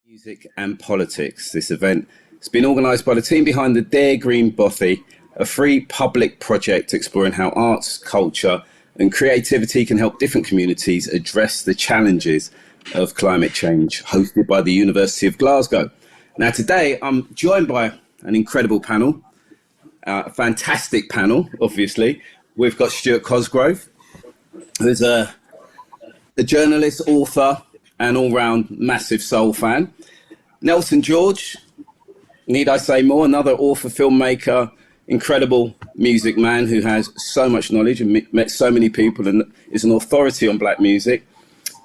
Music and Politics. This event has been organised by the team behind the Dear Green Bothy, a free public project exploring how arts, culture and creativity can help different communities address the challenges of climate change, hosted by the University of Glasgow. Now today I'm joined by an incredible panel, a fantastic panel, obviously. We've got Stuart Cosgrove, who's a journalist, author and all-round massive soul fan. Nelson George, need I say more, another author, filmmaker, incredible music man who has so much knowledge and met so many people and is an authority on black music.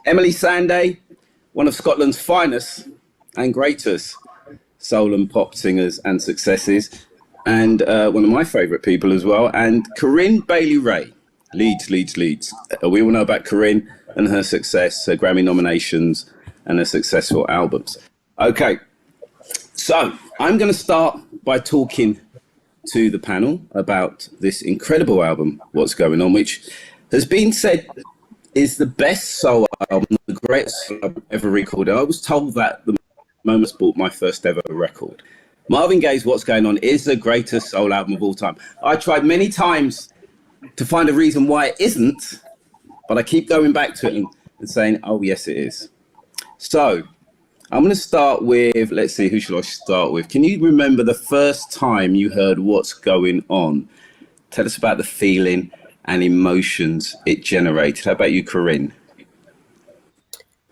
Emeli Sandé, one of Scotland's finest and greatest soul and pop singers and successes, and one of my favourite people as well. And Corinne Bailey-Rae, Leeds. We all know about Corinne and her success, her Grammy nominations and her successful albums. Okay, so I'm going to start by talking to the panel about this incredible album, What's Going On, which has been said is the best soul album, the greatest soul album ever recorded. I was told that the moment I bought my first ever record. Marvin Gaye's What's Going On is the greatest soul album of all time. I tried many times to find a reason why it isn't, but I keep going back to it and saying, oh, yes, it is. So I'm going to start with, let's see, who should I start with? Can you remember the first time you heard What's Going On? Tell us about the feeling and emotions it generated. How about you, Corinne?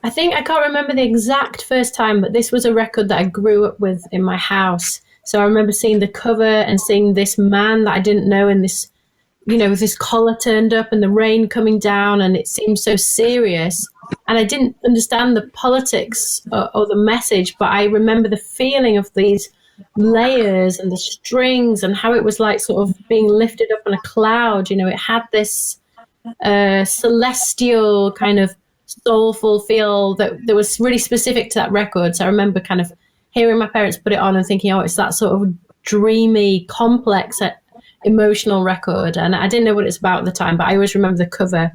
I think I can't remember the exact first time, but this was a record that I grew up with in my house. So I remember seeing the cover and seeing this man that I didn't know in this, you know, with his collar turned up and the rain coming down, and it seemed so serious. And I didn't understand the politics or the message, but I remember the feeling of these layers and the strings and how it was like sort of being lifted up on a cloud. You know, it had this celestial kind of soulful feel that was really specific to that record. So I remember kind of hearing my parents put it on and thinking, oh, it's that sort of dreamy, complex, emotional record. And I didn't know what it's about at the time, but I always remember the cover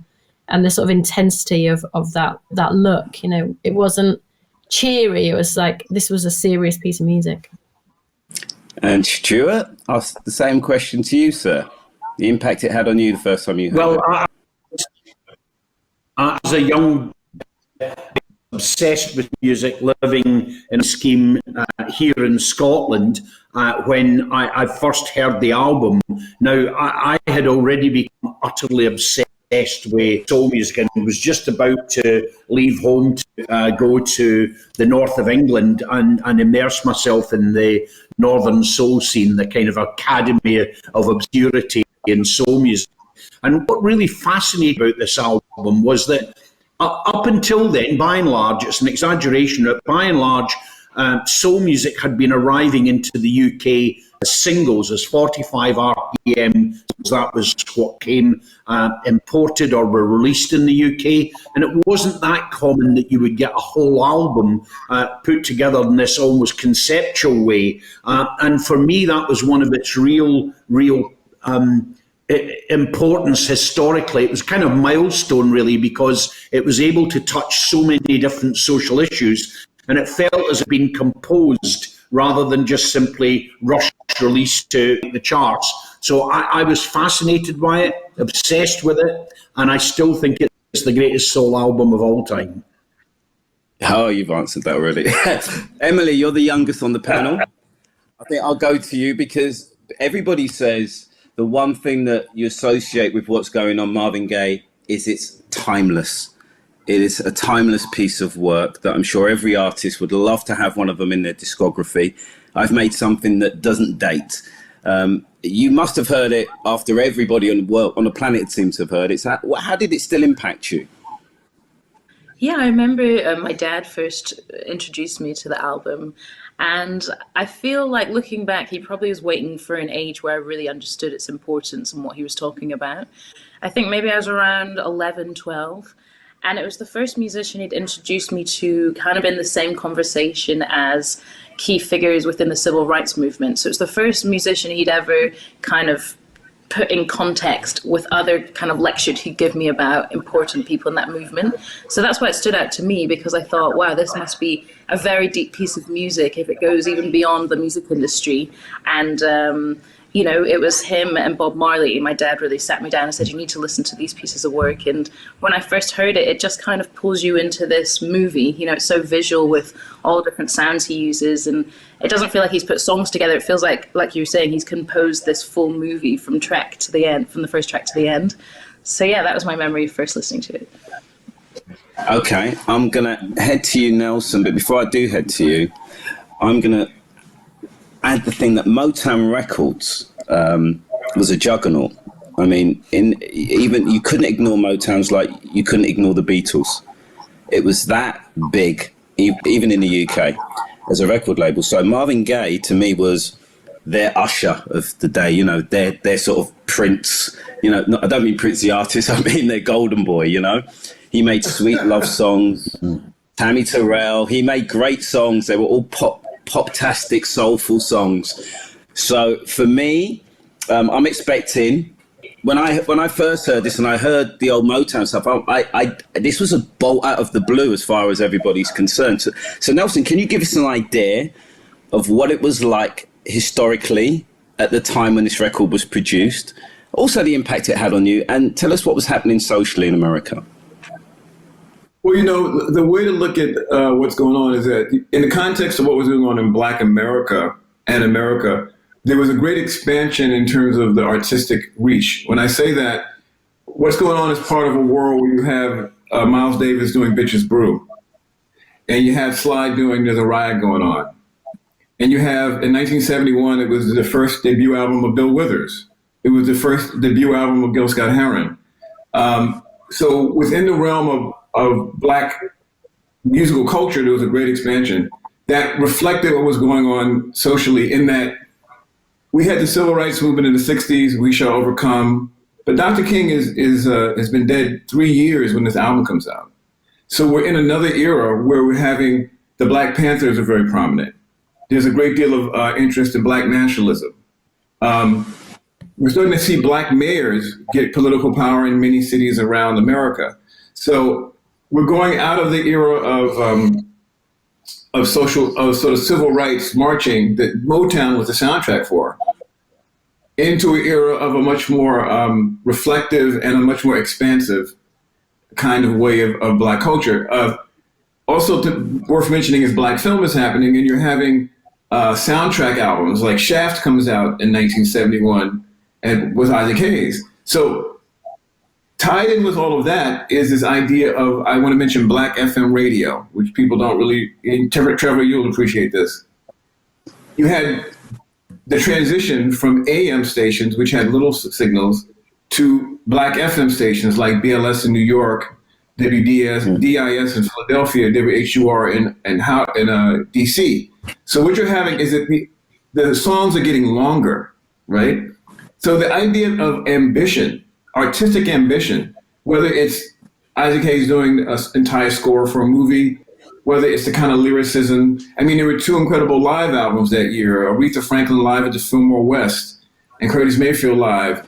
and the sort of intensity of that look. You know, it wasn't cheery. It was like, this was a serious piece of music. And Stuart, I'll ask the same question to you, sir. The impact it had on you the first time you heard it. As a young, obsessed with music, living in a scheme here in Scotland, when I first heard the album. Now, I had already become utterly obsessed with soul music and was just about to leave home to go to the north of England and immerse myself in the northern soul scene, the kind of academy of obscurity in soul music. And what really fascinated me about this album was that up until then, by and large, it's an exaggeration, but by and large, soul music had been arriving into the UK as singles, as 45 RPM. That was what came imported or were released in the UK. And it wasn't that common that you would get a whole album put together in this almost conceptual way. And for me, that was one of its real importance historically. It was kind of milestone, really, because it was able to touch so many different social issues, and it felt as it had been composed rather than just simply rushed released to the charts. So I was fascinated by it, obsessed with it, and I still think it's the greatest soul album of all time. Oh, you've answered that already. Emeli, you're the youngest on the panel. I think I'll go to you because everybody says the one thing that you associate with What's Going On, Marvin Gaye, is it's timeless. It is a timeless piece of work that I'm sure every artist would love to have one of them in their discography. I've made something that doesn't date. You must have heard it after everybody on the planet seems to have heard it. So how did it still impact you? Yeah, I remember my dad first introduced me to the album. And I feel like looking back, he probably was waiting for an age where I really understood its importance and what he was talking about. I think maybe I was around 11, 12. And it was the first musician he'd introduced me to kind of in the same conversation as key figures within the civil rights movement. So it's the first musician he'd ever kind of put in context with other kind of lectures he'd give me about important people in that movement. So that's why it stood out to me, because I thought, wow, this must be a very deep piece of music if it goes even beyond the music industry. And you know, it was him and Bob Marley. My dad really sat me down and said, you need to listen to these pieces of work. And when I first heard it, it just kind of pulls you into this movie. You know, it's so visual with all the different sounds he uses. And it doesn't feel like he's put songs together. It feels like you were saying, he's composed this full movie from track to the end, from the first track to the end. So yeah, that was my memory of first listening to it. Okay, I'm going to head to you, Nelson. But before I do head to you, I'm going to add the thing that Motown Records was a juggernaut. I mean, even you couldn't ignore Motown's like you couldn't ignore the Beatles. It was that big, even in the UK, as a record label. So Marvin Gaye, to me, was their usher of the day, you know, their sort of Prince, you know, I don't mean Prince the artist, I mean their golden boy, you know. He made sweet love songs, Tammy Terrell, he made great songs. They were all pop-tastic, soulful songs. So for me, I'm expecting, when I first heard this and I heard the old Motown stuff, this was a bolt out of the blue as far as everybody's concerned. So Nelson, can you give us an idea of what it was like historically at the time when this record was produced, also the impact it had on you, and tell us what was happening socially in America? Well, you know, the way to look at what's going on is that in the context of what was going on in Black America and America, there was a great expansion in terms of the artistic reach. When I say that, what's going on is part of a world where you have Miles Davis doing Bitches Brew, and you have Sly doing There's a Riot Going On. And you have, in 1971, it was the first debut album of Bill Withers. It was the first debut album of Gil Scott-Heron. So within the realm of Black musical culture, there was a great expansion that reflected what was going on socially, in that we had the civil rights movement in the 60s, We Shall Overcome. But Dr. King has been dead 3 years when this album comes out. So we're in another era where we're having the Black Panthers are very prominent. There's a great deal of interest in Black nationalism. We're starting to see Black mayors get political power in many cities around America. So we're going out of the era of sort of civil rights marching that Motown was the soundtrack for, into an era of a much more reflective and a much more expansive kind of way of Black culture. Also worth mentioning is Black film is happening, and you're having soundtrack albums, like Shaft comes out in 1971 and with Isaac Hayes. So tied in with all of that is this idea of, I want to mention Black FM radio, which people don't really, Trevor, you'll appreciate this. You had the transition from AM stations, which had little signals, to Black FM stations like BLS in New York, WDS, DIS in Philadelphia, WHUR in DC. So what you're having is that the songs are getting longer, right? So the idea of ambition, artistic ambition, whether it's Isaac Hayes doing an entire score for a movie, whether it's the kind of lyricism. I mean, there were two incredible live albums that year, Aretha Franklin live at the Fillmore West and Curtis Mayfield live.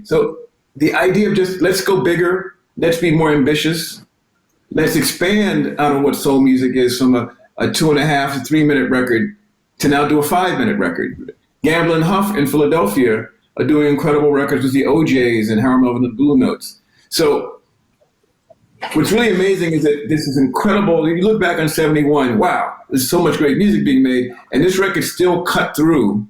So the idea of just, let's go bigger, let's be more ambitious, let's expand out of what soul music is from a 2.5 to 3 minute record to now do a 5-minute record. Gamble and Huff in Philadelphia are doing incredible records with the OJs and Harold Melvin and the Blue Notes. So what's really amazing is that this is incredible. If you look back on 71, wow, there's so much great music being made, and this record still cut through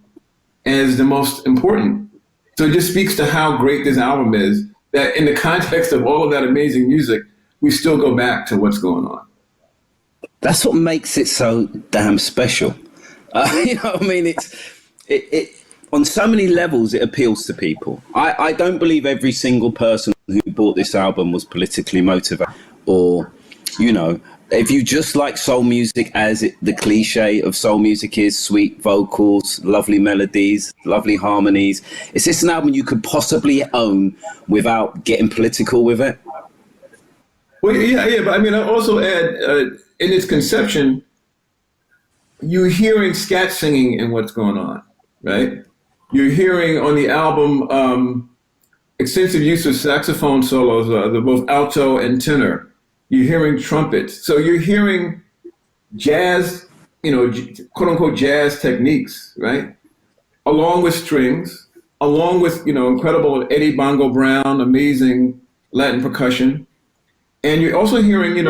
as the most important. So it just speaks to how great this album is, that in the context of all of that amazing music, we still go back to what's going on. That's what makes it so damn special. You know what I mean? It on so many levels, it appeals to people. I don't believe every single person who bought this album was politically motivated, or, you know, if you just like soul music as the cliche of soul music is, sweet vocals, lovely melodies, lovely harmonies, is this an album you could possibly own without getting political with it? Well, yeah, but I mean, I also add, in its conception, you're hearing scat singing in what's going on, right? You're hearing on the album extensive use of saxophone solos, both alto and tenor. You're hearing trumpets. So you're hearing jazz, quote unquote jazz techniques, right? Along with strings, along with, incredible Eddie Bongo Brown, amazing Latin percussion. And you're also hearing,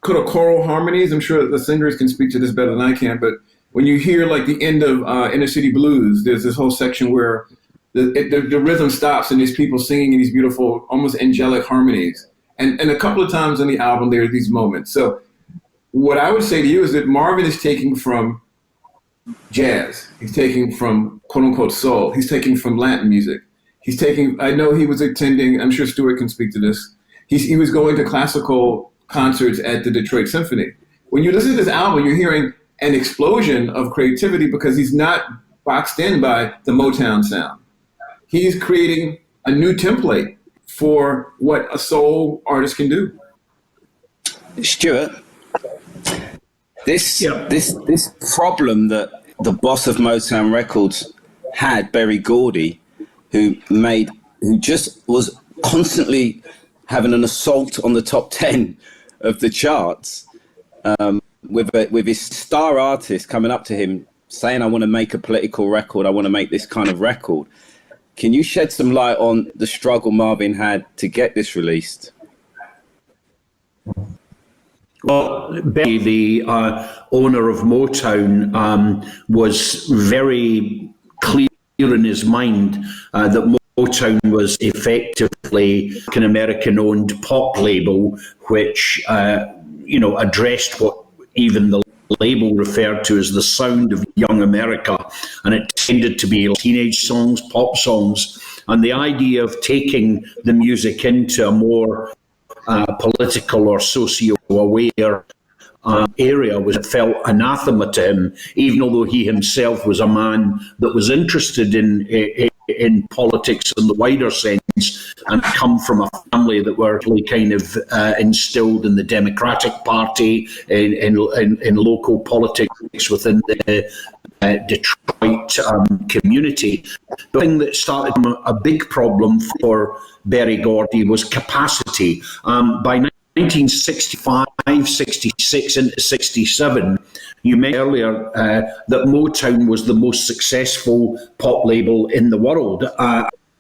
choral harmonies. I'm sure the singers can speak to this better than I can, but when you hear like the end of Inner City Blues, there's this whole section where the rhythm stops and there's people singing in these beautiful, almost angelic harmonies. And a couple of times on the album, there are these moments. So what I would say to you is that Marvin is taking from jazz. He's taking from quote unquote soul. He's taking from Latin music. I know he was attending, I'm sure Stuart can speak to this. He was going to classical concerts at the Detroit Symphony. When you listen to this album, you're hearing an explosion of creativity because he's not boxed in by the Motown sound. He's creating a new template for what a soul artist can do. Stuart, this problem that the boss of Motown Records had, Berry Gordy, who just was constantly having an assault on the top 10 of the charts, with his star artist coming up to him saying, I want to make a political record, I want to make this kind of record. Can you shed some light on the struggle Marvin had to get this released? Well, Berry, the owner of Motown, was very clear in his mind that Motown was effectively an American-owned pop label, which addressed what even the label referred to as the sound of young America, and it tended to be teenage songs, pop songs, and the idea of taking the music into a more political or socio-aware area felt anathema to him, even although he himself was a man that was interested in politics in the wider sense and come from a family that were really kind of instilled in the Democratic Party, in local politics within the Detroit community. The thing that started a big problem for Berry Gordy was capacity. By 1965, 66 into 67, you mentioned earlier that Motown was the most successful pop label in the world.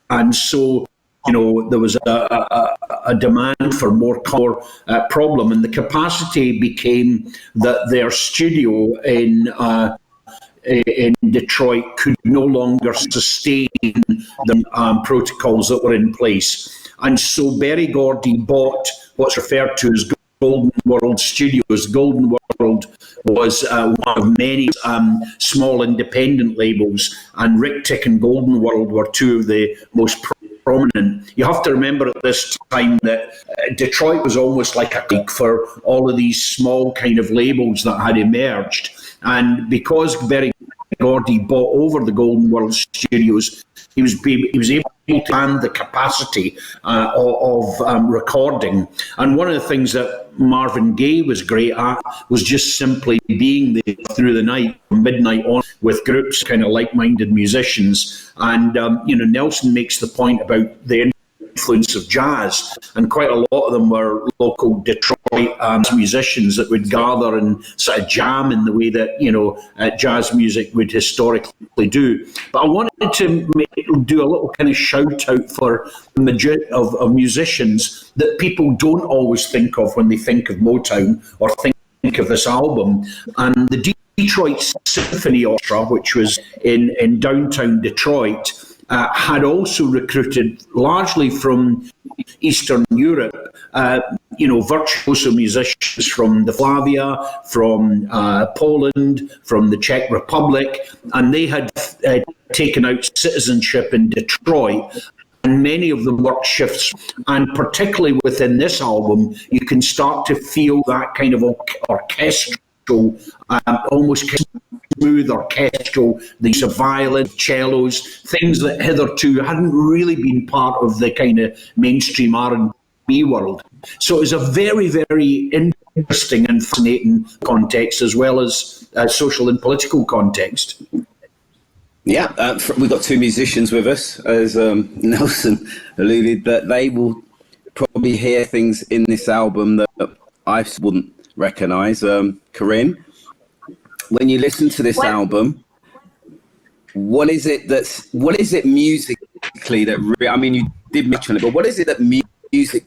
And so, there was a demand for more problem, and the capacity became that their studio in Detroit could no longer sustain the protocols that were in place. And so Berry Gordy bought what's referred to as Golden World Studios. Golden World was one of many small independent labels, and Rick Tick and Golden World were two of the most prominent. You have to remember at this time that Detroit was almost like a peak for all of these small kind of labels that had emerged. And because Berry Gordy bought over the Golden World Studios, he was able to expand the capacity of recording. And one of the things that Marvin Gaye was great at was just simply being there through the night, from midnight on, with groups, kind of like-minded musicians. And, Nelson makes the point about the influence of jazz, and quite a lot of them were local Detroit musicians that would gather and sort of jam in the way that jazz music would historically do. But I wanted to do a little kind of shout out for of musicians that people don't always think of when they think of Motown or think of this album. And the Detroit Symphony Orchestra, which was in downtown Detroit, had also recruited largely from Eastern Europe, virtuoso musicians from the Flavia, from Poland, from the Czech Republic, and they had taken out citizenship in Detroit. And many of them worked shifts, and particularly within this album, you can start to feel that kind of orchestral, almost smooth orchestral, the use of violin, cellos, things that hitherto hadn't really been part of the kind of mainstream R&B world. So it was a very, very interesting and fascinating context, as well as social and political context. Yeah, we've got two musicians with us, as Nelson alluded, that they will probably hear things in this album that I wouldn't recognise. Corinne, when you listen to this album, what is it musically that I mean, you did mention it, but what is it that music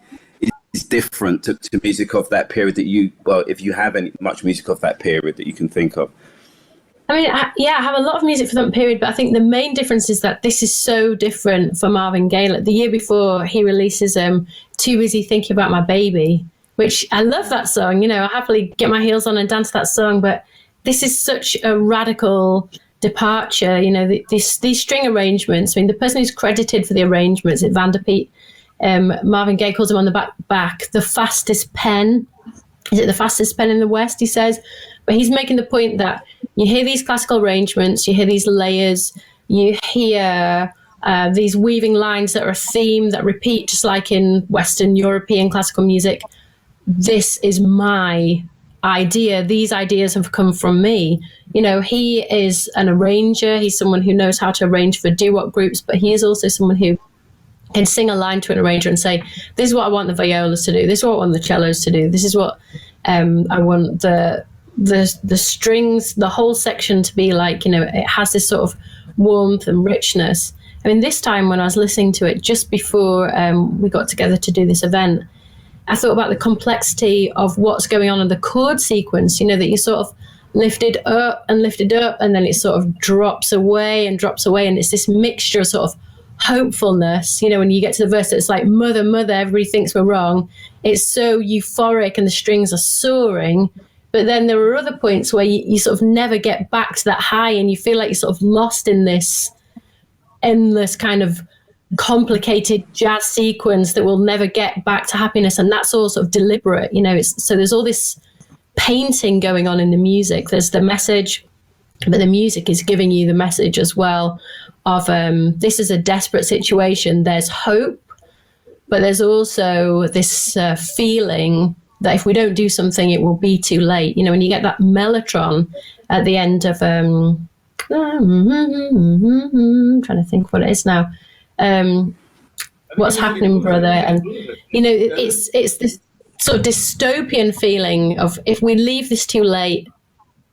is different to music of that period that if you have much music of that period that you can think of? I mean, I have a lot of music from that period, but I think the main difference is that this is so different for Marvin Gaye. Like the year before, he releases Too Busy Thinking About My Baby, which I love that song. You know, I happily get my heels on and dance that song, but this is such a radical departure. You know, these string arrangements. I mean, the person who's credited for the arrangements at Vanderpeet, Marvin Gaye calls him on the back the fastest pen. Is it the fastest pen in the West, he says? But he's making the point that you hear these classical arrangements, you hear these layers, you hear these weaving lines that are a theme that repeat, just like in Western European classical music. This is my idea. These ideas have come from me. You know, he is an arranger. He's someone who knows how to arrange for doo-wop groups, but he is also someone who can sing a line to an arranger and say, this is what I want the violas to do. This is what I want the cellos to do. This is what I want the strings, the whole section to be like. You know, it has this sort of warmth and richness. I mean, this time when I was listening to it just before we got together to do this event, I thought about the complexity of what's going on in the chord sequence, you know, that you sort of lifted up, and then it sort of drops away. And it's this mixture of sort of hopefulness. You know, when you get to the verse, it's like, mother, mother, everybody thinks we're wrong. It's so euphoric and the strings are soaring. But then there are other points where you sort of never get back to that high, and you feel like you're sort of lost in this endless kind of complicated jazz sequence that will never get back to happiness. And that's all sort of deliberate, you know. So there's all this painting going on in the music. There's the message, but the music is giving you the message as well of this is a desperate situation. There's hope, but there's also this feeling that if we don't do something, it will be too late. You know, when you get that mellotron at the end of I'm trying to think what it is now. What's happening, brother? And you know, it's this sort of dystopian feeling of, if we leave this too late,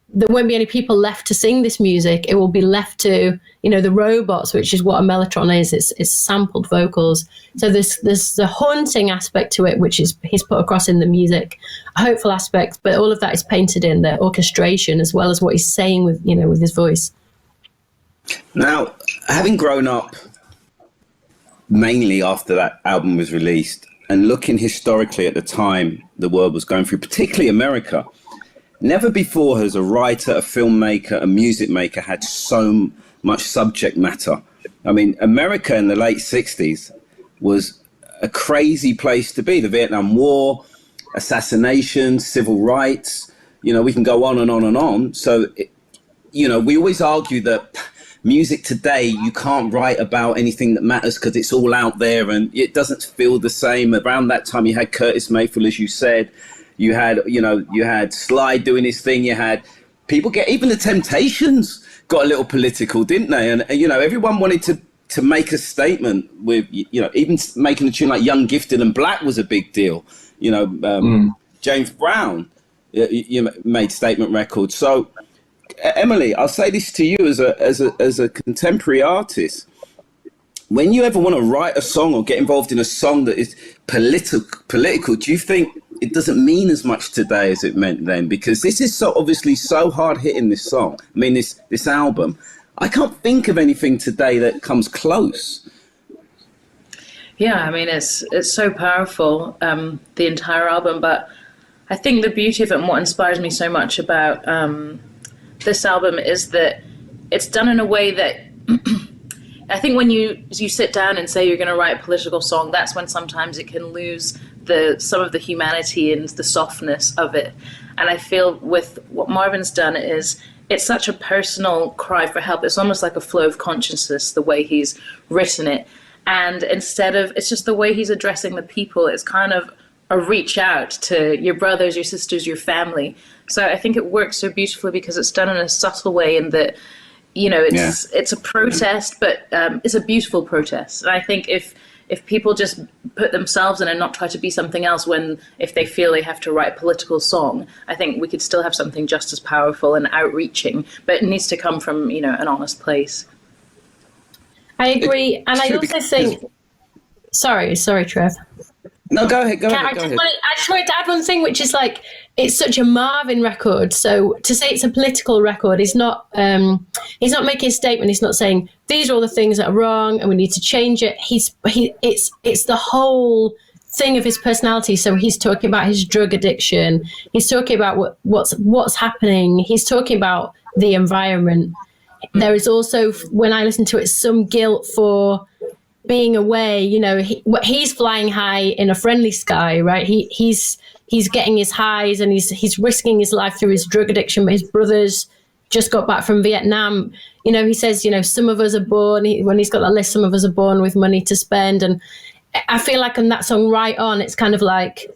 there won't be any people left to sing this music. It will be left to, you know, the robots, which is what a mellotron is. It's sampled vocals. So there's the haunting aspect to it, which is he's put across in the music, a hopeful aspect, but all of that is painted in the orchestration as well as what he's saying with, you know, with his voice. Now, having grown up mainly after that album was released, and looking historically at the time the world was going through, particularly America, never before has a writer, a filmmaker, a music maker had so much subject matter. I mean, America in the late 60s was a crazy place to be. The Vietnam War, assassinations, civil rights, you know, we can go on and on and on. So, you know, we always argue that music today, you can't write about anything that matters because it's all out there and it doesn't feel the same. Around that time, you had Curtis Mayfield, as you said. You had Sly doing his thing. You had people even the Temptations got a little political, didn't they? And, you know, everyone wanted to make a statement with, you know, even making a tune like Young, Gifted and Black was a big deal. You know, James Brown made statement records. So, Emeli, I'll say this to you as a contemporary artist. When you ever want to write a song or get involved in a song that is political, do you think it doesn't mean as much today as it meant then? Because this is so obviously so hard hitting, this song. I mean, this album. I can't think of anything today that comes close. Yeah, I mean, it's so powerful, the entire album. But I think the beauty of it and what inspires me so much about this album is that it's done in a way that I think when you sit down and say you're going to write a political song, that's when sometimes it can lose some of the humanity and the softness of it. And I feel with what Marvin's done is it's such a personal cry for help. It's almost like a flow of consciousness, the way he's written it. And instead of, it's just the way he's addressing the people. It's kind of a reach out to your brothers, your sisters, your family. So I think it works so beautifully because it's done in a subtle way in that, you know, it's a protest, but it's a beautiful protest. And I think if if people just put themselves in and not try to be something else if they feel they have to write a political song, I think we could still have something just as powerful and outreaching, but it needs to come from, an honest place. I agree. And I also think, sorry, Trev. No, go ahead. I just wanted to add one thing, which is like, it's such a Marvin record. So to say it's a political record, he's not making a statement. He's not saying these are all the things that are wrong and we need to change it. It's the whole thing of his personality. So he's talking about his drug addiction. He's talking about what's happening. He's talking about the environment. There is also, when I listen to it, some guilt for being away. He's flying high in a friendly sky, right? He's getting his highs and he's risking his life through his drug addiction. But his brothers just got back from Vietnam. He says, some of us are born, when he's got that list, some of us are born with money to spend. And I feel like on that song Right On, it's kind of like,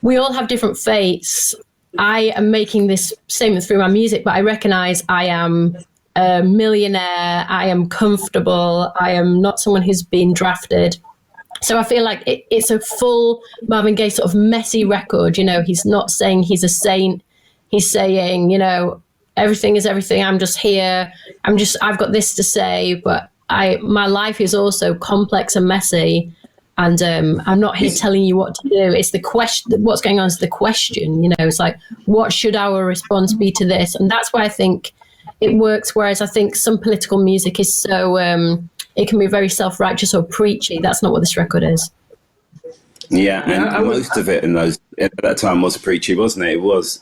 we all have different fates. I am making this statement through my music, but I recognize I am a millionaire, I am comfortable, I am not someone who's been drafted. So I feel like it's a full Marvin Gaye sort of messy record. He's not saying he's a saint. He's saying, everything is everything. I'm just here. I've got this to say, but my life is also complex and messy. And I'm not here telling you what to do. It's the question. What's going on is the question. It's like, what should our response be to this? And that's why I think it works. Whereas I think some political music is so it can be very self-righteous or preachy. That's not what this record is. Yeah, and most of it at that time was preachy, wasn't it? It was.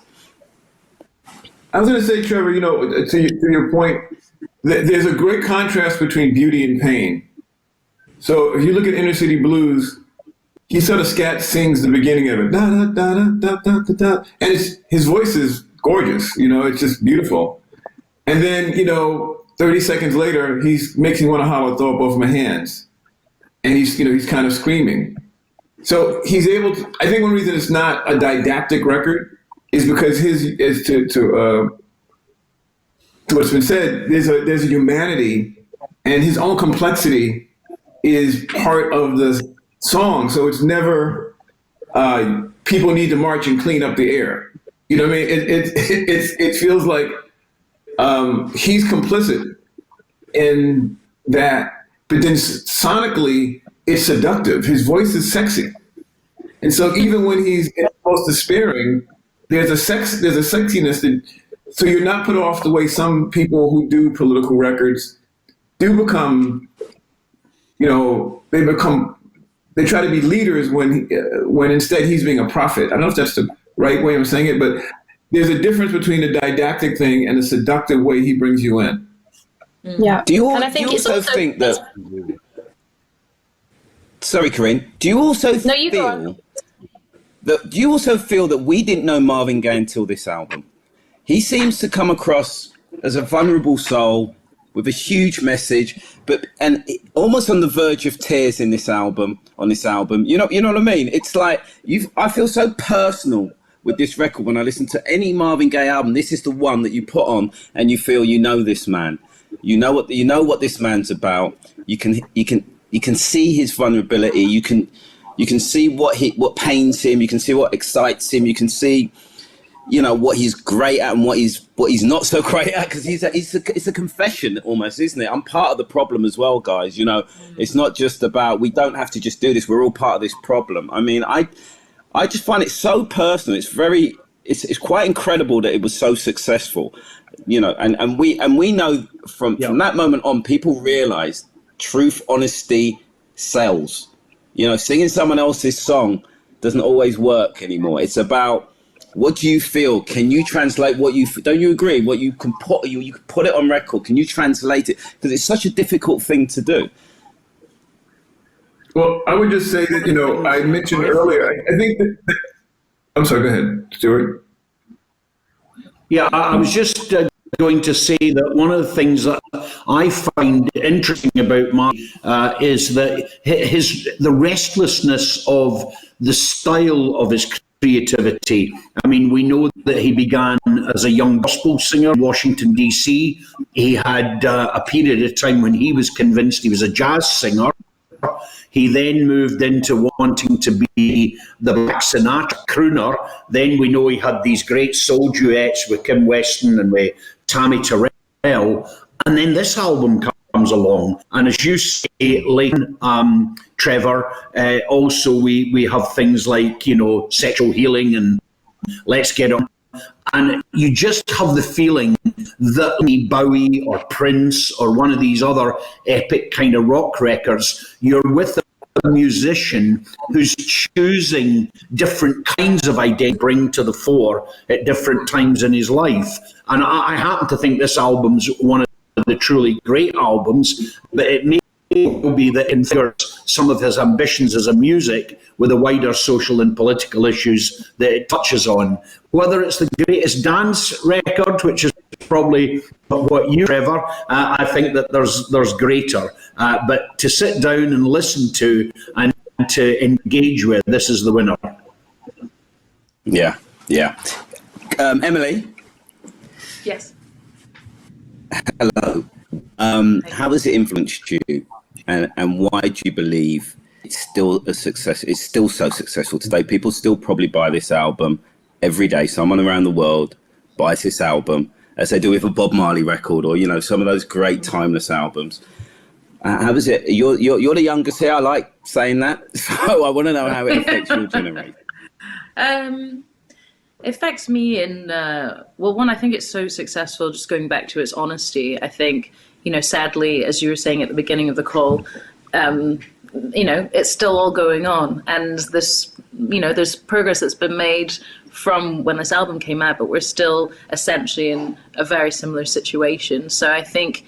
I was going to say, Trevor, to your point, there's a great contrast between beauty and pain. So if you look at Inner City Blues, he sort of scat sings the beginning of it, da da da da da da da, and his voice is gorgeous. It's just beautiful. And then 30 seconds later, he makes me want to holler, throw up both my hands, and he's kind of screaming. So he's able to. I think one reason it's not a didactic record is because to what's been said, there's a humanity, and his own complexity is part of the song. So it's never people need to march and clean up the air. You know what I mean? It feels like he's complicit in that, but then sonically it's seductive. His voice is sexy, and so even when he's most despairing, there's a sexiness that. So you're not put off the way some people who do political records do become. They try to be leaders when instead he's being a prophet. I don't know if that's the right way of saying it, but there's a difference between the didactic thing and the seductive way he brings you in. Yeah. Do you also think that? Sorry, Corinne. Do you also feel that we didn't know Marvin Gaye until this album? He seems to come across as a vulnerable soul with a huge message, and almost on the verge of tears in this album. You know what I mean? It's like I feel so personal with this record. When I listen to any Marvin Gaye album, this is the one that you put on and you feel this man. You know what this man's about. You can see his vulnerability. You can see what pains him. You can see what excites him. You can see what he's great at and what he's not so great at, because it's a confession almost, isn't it? I'm part of the problem as well, guys. It's not just about, we don't have to just do this. We're all part of this problem. I mean, I just find it so personal. It's quite incredible that it was so successful, and we know from that moment on, people realize truth, honesty sells. Singing someone else's song doesn't always work anymore. It's about, what do you feel? Can you translate what you don't you agree? What you can put it on record. Can you translate it? Because it's such a difficult thing to do. Well, I would just say that I mentioned earlier. I think that I'm sorry. Go ahead, Stuart. Yeah, I was just going to say that one of the things that I find interesting about Mark is that the restlessness of the style of his creativity. I mean, we know that he began as a young gospel singer in Washington, D.C. He had a period of time when he was convinced he was a jazz singer. He then moved into wanting to be the Black Sinatra crooner. Then we know he had these great soul duets with Kim Weston and with Tammy Terrell. And then this album comes along. And as you say, Trevor, also we have things like, Sexual Healing and Let's Get On. And you just have the feeling that Bowie or Prince or one of these other epic kind of rock records, you're with a musician who's choosing different kinds of identity to bring to the fore at different times in his life. And I happen to think this album's one of the truly great albums, but it may be that infers some of his ambitions as a music with the wider social and political issues that it touches on. Whether it's the greatest dance record, which is probably what you, Trevor, I think that there's greater. But to sit down and listen to and to engage with, this is the winner. Yeah. Emeli? Yes. Hello. How has it influenced you, and why do you believe it's still a success? It's still so successful today. People still probably buy this album every day. Someone around the world buys this album, as they do with a Bob Marley record, or some of those great timeless albums. How is it? You're the youngest here. I like saying that, so I want to know how it affects your generation. It affects me in, one, I think it's so successful, just going back to its honesty. I think, sadly, as you were saying at the beginning of the call, it's still all going on. And this, there's progress that's been made from when this album came out, but we're still essentially in a very similar situation. So I think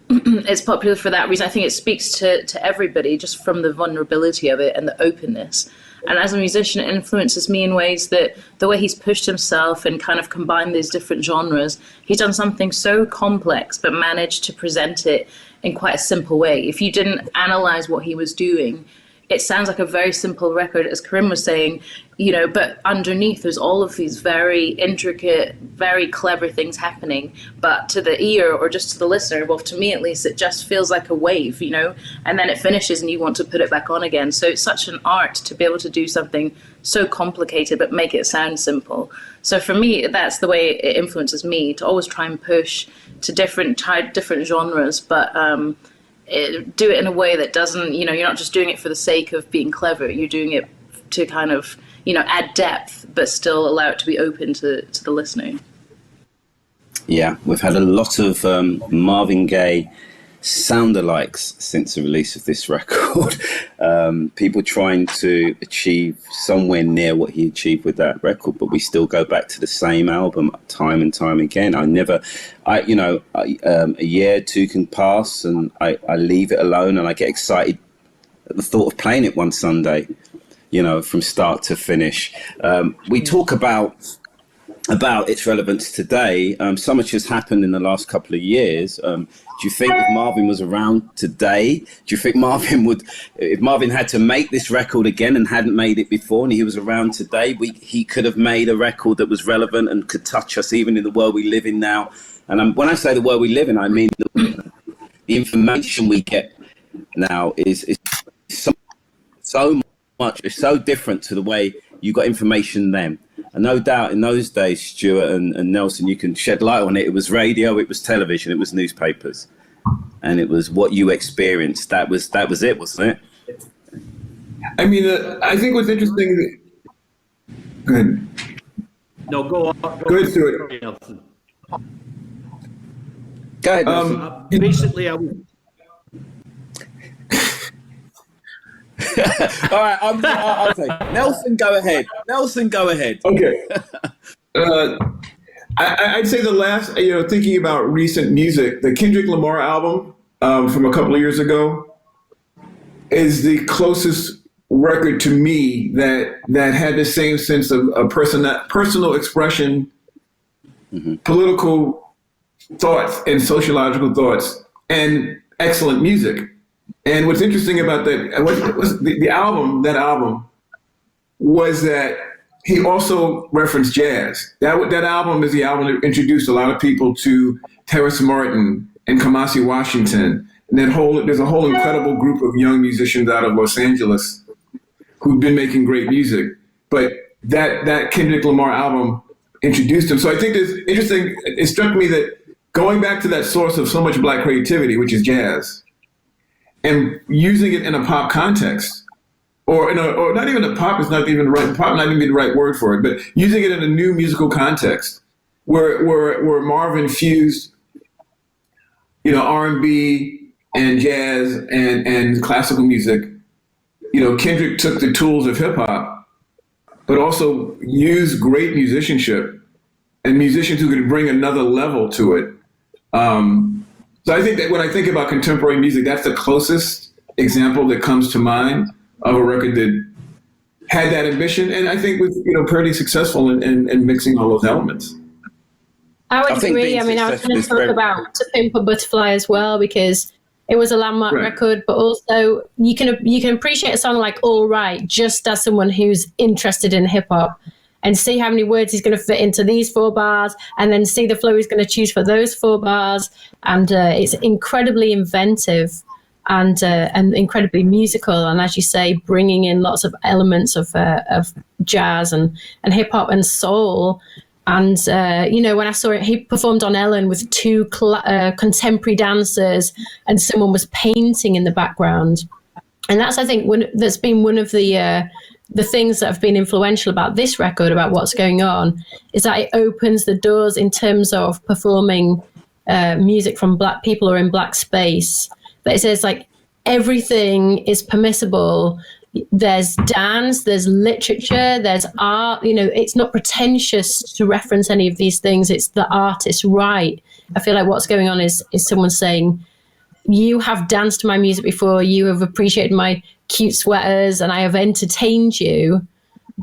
it's popular for that reason. I think it speaks to everybody just from the vulnerability of it and the openness. And as a musician, it influences me in ways that the way he's pushed himself and kind of combined these different genres, he's done something so complex, but managed to present it in quite a simple way. If you didn't analyze what he was doing, it sounds like a very simple record, as Corinne was saying, but underneath there's all of these very intricate, very clever things happening. But to the ear or just to the listener, well, to me at least, it just feels like a wave, and then it finishes and you want to put it back on again. So it's such an art to be able to do something so complicated but make it sound simple. So for me, that's the way it influences me, to always try and push to different genres, but do it in a way that doesn't, you're not just doing it for the sake of being clever. You're doing it to kind of, add depth, but still allow it to be open to the listener. Yeah, we've had a lot of Marvin Gaye sound-alikes since the release of this record. People trying to achieve somewhere near what he achieved with that record, but we still go back to the same album time and time again. A year or two can pass and I leave it alone and I get excited at the thought of playing it one Sunday, from start to finish. We talk about its relevance today. So much has happened in the last couple of years. Do you think if Marvin was around today, do you think if Marvin had to make this record again and hadn't made it before and he was around today, he could have made a record that was relevant and could touch us even in the world we live in now? And when I say the world we live in, I mean the information we get now is so much, it's so different to the way you got information then. And no doubt in those days, Stuart and Nelson, you can shed light on it. It was radio, it was television, it was newspapers, and it was what you experienced. That was it, wasn't it? I mean, I think what's interesting. Go ahead. No, go on. Go ahead, Stuart. Go ahead, Nelson. Basically, I would. All right, I'll say Nelson, go ahead. Okay. I'd say the last, thinking about recent music, the Kendrick Lamar album from a couple of years ago is the closest record to me that had the same sense of personal expression, political thoughts and sociological thoughts, and excellent music. And what's interesting about that was the album was that he also referenced jazz. That album is the album that introduced a lot of people to Terrace Martin and Kamasi Washington And there's a whole incredible group of young musicians out of Los Angeles who've been making great music. But that Kendrick Lamar album introduced him. So I think it's interesting. It struck me that going back to that source of so much Black creativity, which is jazz, and using it in a pop context, or not even a pop is not even the right pop, not even the right word for it, but using it in a new musical context, where Marvin fused, R&B and jazz and classical music. Kendrick took the tools of hip hop, but also used great musicianship and musicians who could bring another level to it. So I think that when I think about contemporary music, that's the closest example that comes to mind of a record that had that ambition, and I think was pretty successful in mixing all those elements. I would agree. I was going to talk about To Pimp a Butterfly as well, because it was a landmark record, but also you can appreciate a song like All Right just as someone who's interested in hip hop, and see how many words he's going to fit into these 4 bars, and then see the flow he's going to choose for those 4 bars. And it's incredibly inventive and incredibly musical. And as you say, bringing in lots of elements of jazz and hip hop and soul. And, when I saw it, he performed on Ellen with 2 contemporary dancers, and someone was painting in the background. And that's, I think, that's been one of the things that have been influential about this record, about what's going on, is that it opens the doors in terms of performing music from Black people or in Black space. That it says, like, everything is permissible. There's dance, there's literature, there's art. It's not pretentious to reference any of these things. It's the artist's right. I feel like what's going on is someone saying, you have danced to my music before, you have appreciated my cute sweaters, and I have entertained you,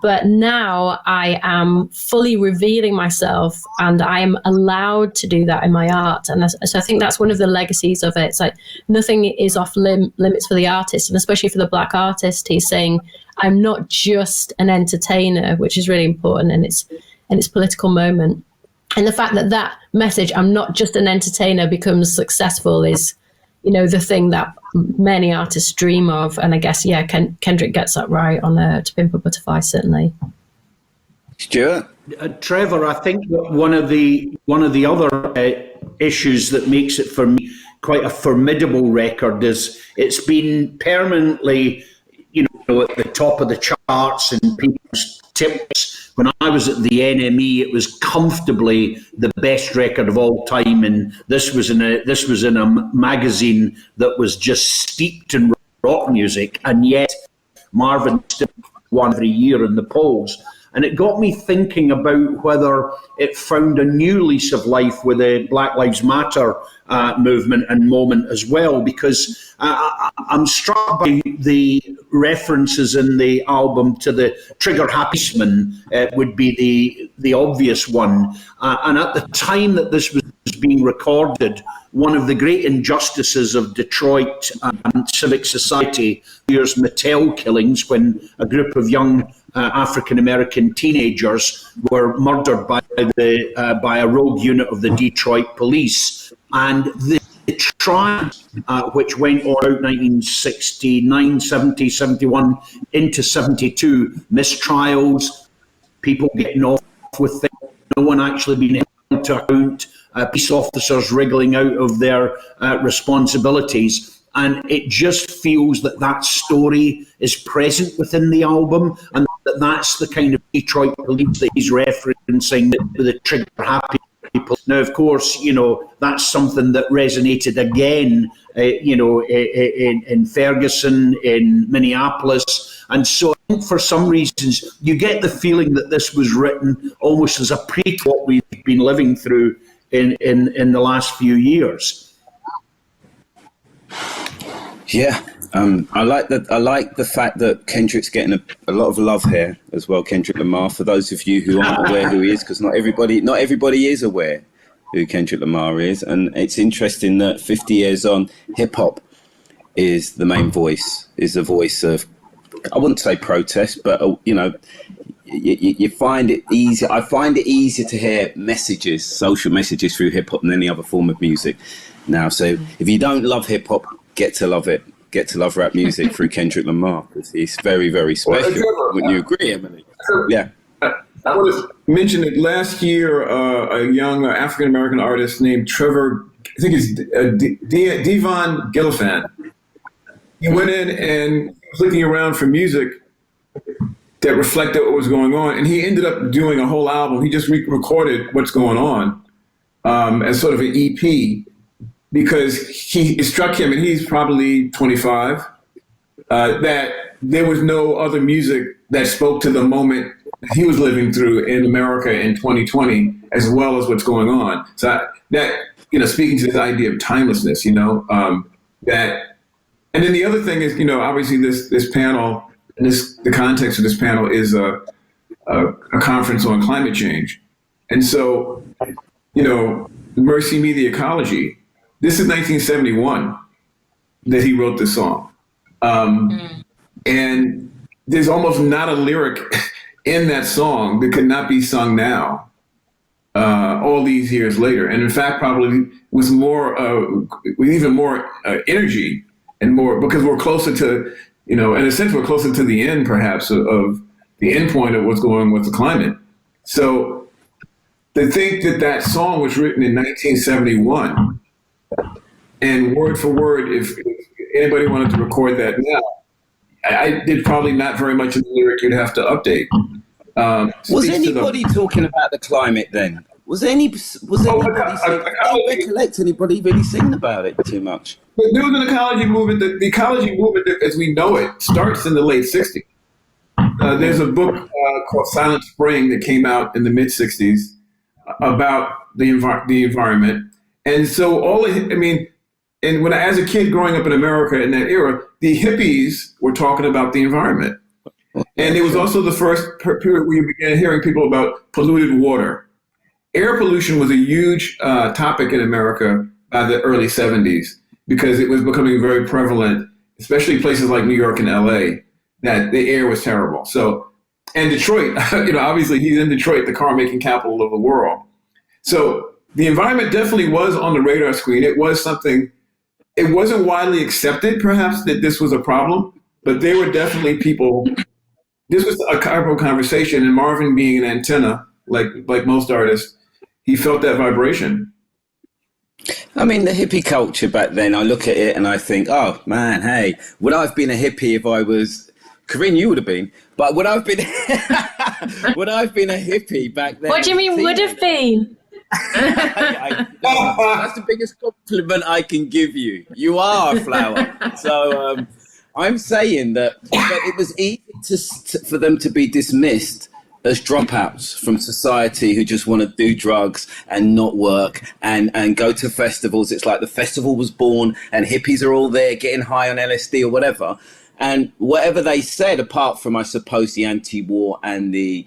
but now I am fully revealing myself, and I am allowed to do that in my art. And so I think that's one of the legacies of it. It's like nothing is off limits for the artist, and especially for the Black artist. He's saying, I'm not just an entertainer, which is really important in its political moment. And the fact that message, I'm not just an entertainer, becomes successful is, the thing that many artists dream of. And I guess, Kendrick gets that right on To Pimp a Butterfly, certainly. Stuart? Trevor, I think one of the other issues that makes it for me quite a formidable record is it's been permanently, at the top of the charts and people's tips. When I was at the NME, it was comfortably the best record of all time, and this was in a magazine that was just steeped in rock music, and yet Marvin still won every year in the polls. And it got me thinking about whether it found a new lease of life with the Black Lives Matter movement and moment as well, because I'm struck by the references in the album to the trigger happyman would be the obvious one. And at the time that this was being recorded, one of the great injustices of Detroit civic society, years Mattel killings, when a group of young African-American teenagers were murdered by a rogue unit of the Detroit police. And the trial, which went all out 1969, 70, 71, into 72, mistrials, people getting off with things, no one actually being held to account, police officers wriggling out of their responsibilities. And it just feels that story is present within the album, and that's the kind of Detroit police that he's referencing, the trigger happy people. Now, of course, that's something that resonated again, in Ferguson, in Minneapolis. And so I think for some reasons, you get the feeling that this was written almost as a prequel to what we've been living through in the last few years. Yeah, I like the fact that Kendrick's getting a lot of love here as well. Kendrick Lamar, for those of you who aren't aware who he is, because not everybody is aware who Kendrick Lamar is, and it's interesting that 50 years on, hip hop is the main voice, is a voice of, I wouldn't say protest, but you find it easy. I find it easier to hear messages, social messages through hip hop than any other form of music now. So if you don't love hip hop, get to love it, get to love rap music through Kendrick Lamar, because he's very, very special. Wouldn't you agree, Emeli? Yeah. I want to mention that last year, a young African-American artist named Trevor, I think it's Devon Gillifan, he went in and was looking around for music that reflected what was going on, and he ended up doing a whole album. He just recorded what's going on as sort of an EP, because it struck him, and he's probably 25, that there was no other music that spoke to the moment he was living through in America in 2020, as well as what's going on. So that, speaking to this idea of timelessness, that, and then the other thing is, obviously this panel, and the context of this panel is a conference on climate change. And so, Mercy Me, the Ecology, this is 1971 that he wrote this song. And there's almost not a lyric in that song that could not be sung now, all these years later. And in fact, probably with even more energy and more, because we're closer to, in a sense, we're closer to the end, perhaps, of the end point of what's going on with the climate. So to think that song was written in 1971, and word for word, if anybody wanted to record that now, I did probably not very much of the lyric you'd have to update. Was anybody talking about the climate then? Was anybody I don't recollect anybody really singing about it too much. There was an ecology movement. The ecology movement, as we know it, starts in the late 60s. There's a book called Silent Spring that came out in the mid-60s about the environment. And so and when as a kid growing up in America in that era, the hippies were talking about the environment. And it was also the first period where you began hearing people about polluted water. Air pollution was a huge topic in America by the early 70s, because it was becoming very prevalent, especially places like New York and LA, that the air was terrible. So, and Detroit, obviously he's in Detroit, the car making capital of the world. So the environment definitely was on the radar screen. It was something, it wasn't widely accepted perhaps that this was a problem, but there were definitely people, this was a conversation, and Marvin being an antenna, like most artists, he felt that vibration. I mean, the hippie culture back then, I look at it and I think, oh man, hey, would I have been a hippie if I was, Corinne, you would have been, but would I have been, would I have been a hippie back then? What do you mean would have been? That's the biggest compliment I can give you. You are a flower. So I'm saying that it was easy for them to be dismissed as dropouts from society who just want to do drugs and not work and go to festivals. It's like the festival was born and hippies are all there getting high on LSD or whatever. And whatever they said, apart from, I suppose, the anti-war and the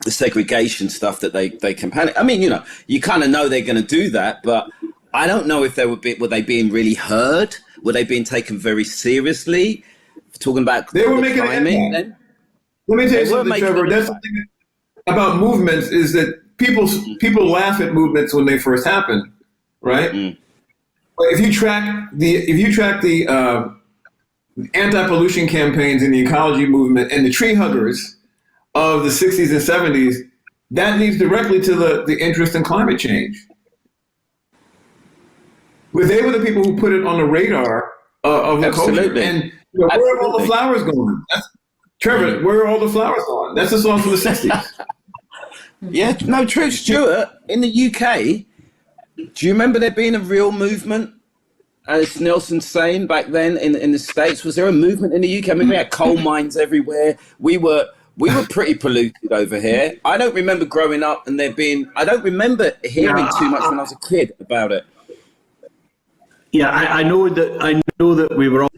segregation stuff that they campaign. I mean, you kind of know they're going to do that, but I don't know if were they being really heard? Were they being taken very seriously? Talking about they were making climate then? Let me tell you something, Trevor. That's something about movements is that people laugh at movements when they first happen, right? Mm. But if you track the anti-pollution campaigns in the ecology movement and the tree huggers of the 60s and 70s, that leads directly to the interest in climate change. But they were the people who put it on the radar of the culture. And where are all the flowers going? Trevor, where are all the flowers gone? That's a song from the 60s. Yeah, no, true. Stuart, in the UK, do you remember there being a real movement, as Nelson's saying, back then in the States? Was there a movement in the UK? I mean, we had coal mines everywhere. We were pretty polluted over here. I don't remember growing up and I don't remember hearing too much when I was a kid about it. Yeah, I know that we were all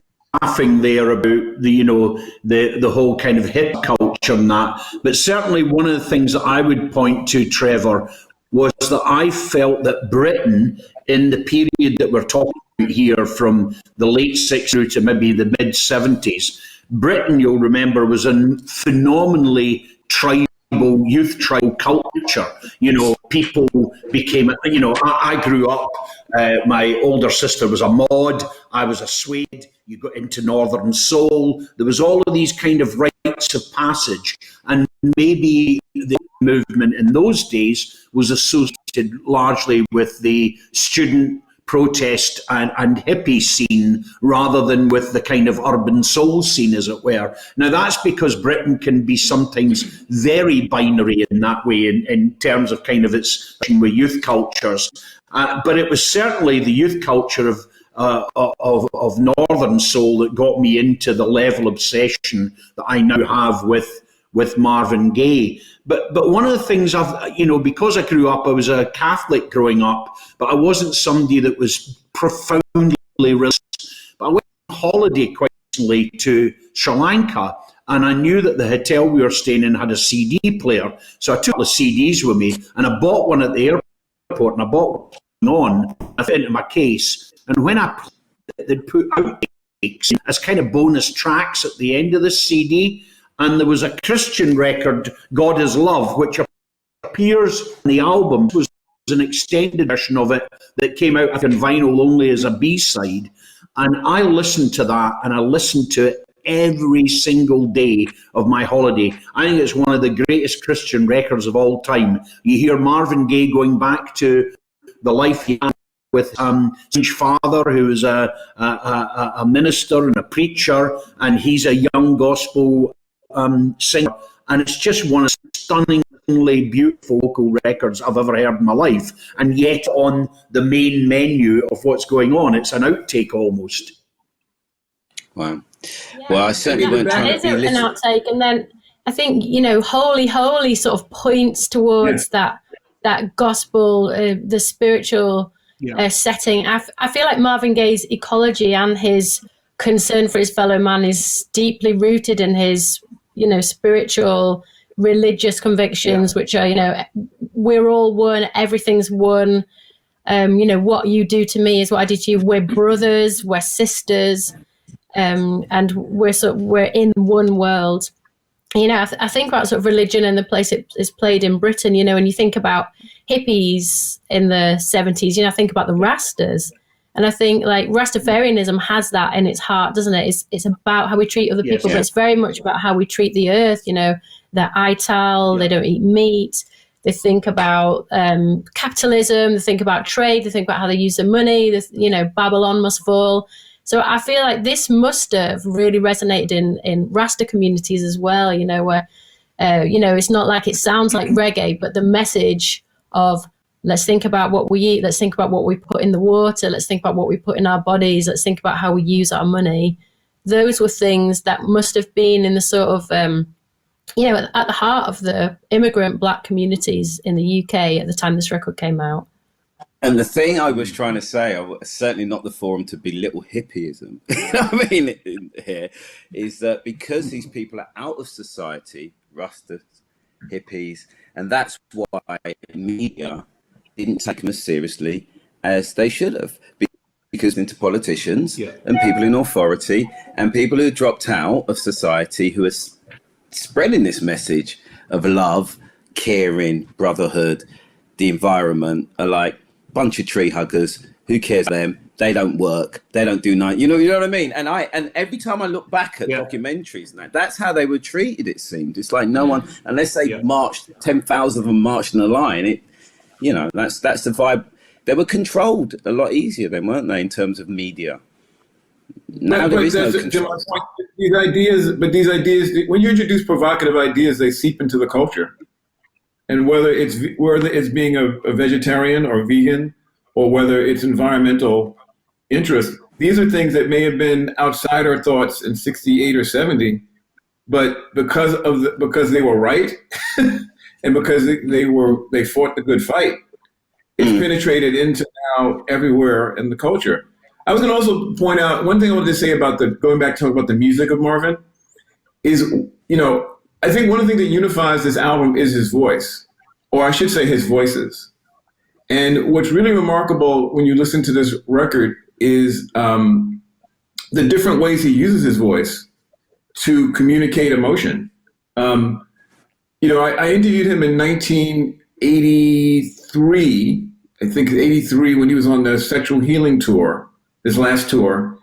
laughing there about the whole kind of hip culture and that, but certainly one of the things that I would point to, Trevor, was that I felt that Britain, in the period that we're talking about here, from the late 60s through to maybe the mid 70s, Britain, you'll remember, was a phenomenally tribal youth tribal culture. People became, I grew up, my older sister was a mod, I was a Swede, you got into Northern Soul, there was all of these kind of rites of passage, and maybe the movement in those days was associated largely with the student protest and hippie scene rather than with the kind of urban soul scene, as it were. Now, that's because Britain can be sometimes very binary in that way in terms of kind of its with youth cultures. But it was certainly the youth culture of Northern Soul that got me into the level of obsession that I now have with Marvin Gaye. But one of the things because I grew up, I was a Catholic growing up, but I wasn't somebody that was profoundly religious. But I went on holiday quite recently to Sri Lanka, and I knew that the hotel we were staying in had a CD player. So I took the CDs with me, and I bought one at the airport, and I bought one on, I fit it into my case. And when I played it, they'd put outtakes as kind of bonus tracks at the end of the CD. And there was a Christian record, God is Love, which appears in the album. It was an extended version of it that came out on vinyl only as a B-side. And I listened to that, and I listened to it every single day of my holiday. I think it's one of the greatest Christian records of all time. You hear Marvin Gaye going back to the life he had with his father, who was a minister and a preacher, and he's a young gospel singer, and it's just one of the stunningly beautiful vocal records I've ever heard in my life, and yet on the main menu of what's going on, it's an outtake almost. Wow. Yeah, well, I certainly weren't trying to be an outtake, and then I think Holy Holy sort of points towards that gospel, the spiritual setting. I feel like Marvin Gaye's ecology and his concern for his fellow man is deeply rooted in his spiritual, religious convictions, which are, we're all one, everything's one. What you do to me is what I do to you. We're brothers, we're sisters, and we're in one world. I think about sort of religion and the place it is played in Britain, when you think about hippies in the 70s, I think about the Rastas. And I think like Rastafarianism has that in its heart, doesn't it? It's about how we treat other people, but it's very much about how we treat the earth. They're ital, they don't eat meat. They think about capitalism, they think about trade, they think about how they use their money, Babylon must fall. So I feel like this must have really resonated in Rasta communities as well, where, it's not like it sounds like reggae, but the message of let's think about what we eat, let's think about what we put in the water, let's think about what we put in our bodies, let's think about how we use our money. Those were things that must have been in the sort of, at the heart of the immigrant Black communities in the UK at the time this record came out. And the thing I was trying to say, certainly not the forum to belittle hippieism, here, is that because these people are out of society, Rastas, hippies, and that's why media didn't take them as seriously as they should have, because into politicians and people in authority and people who dropped out of society who are spreading this message of love, caring, brotherhood, the environment are like bunch of tree huggers. Who cares about them? They don't work. They don't do night. You know what I mean? And every time I look back at documentaries and that's how they were treated. It seemed it's like no one, unless they marched 10,000 of them marched in a line. That's the vibe. They were controlled a lot easier then, weren't they, in terms of media? Now there is no control. These ideas, when you introduce provocative ideas, they seep into the culture. And whether it's being a vegetarian or vegan, or whether it's environmental interest, these are things that may have been outside our thoughts in 68 or 70, but because they were right, and because they fought the good fight, it's penetrated into now everywhere in the culture. I was going to also point out one thing I wanted to say about going back to talk about the music of Marvin is, I think one of the things that unifies this album is his voice, or I should say his voices. And what's really remarkable when you listen to this record is the different ways he uses his voice to communicate emotion. I interviewed him in 1983, I think 83, when he was on the Sexual Healing Tour, his last tour.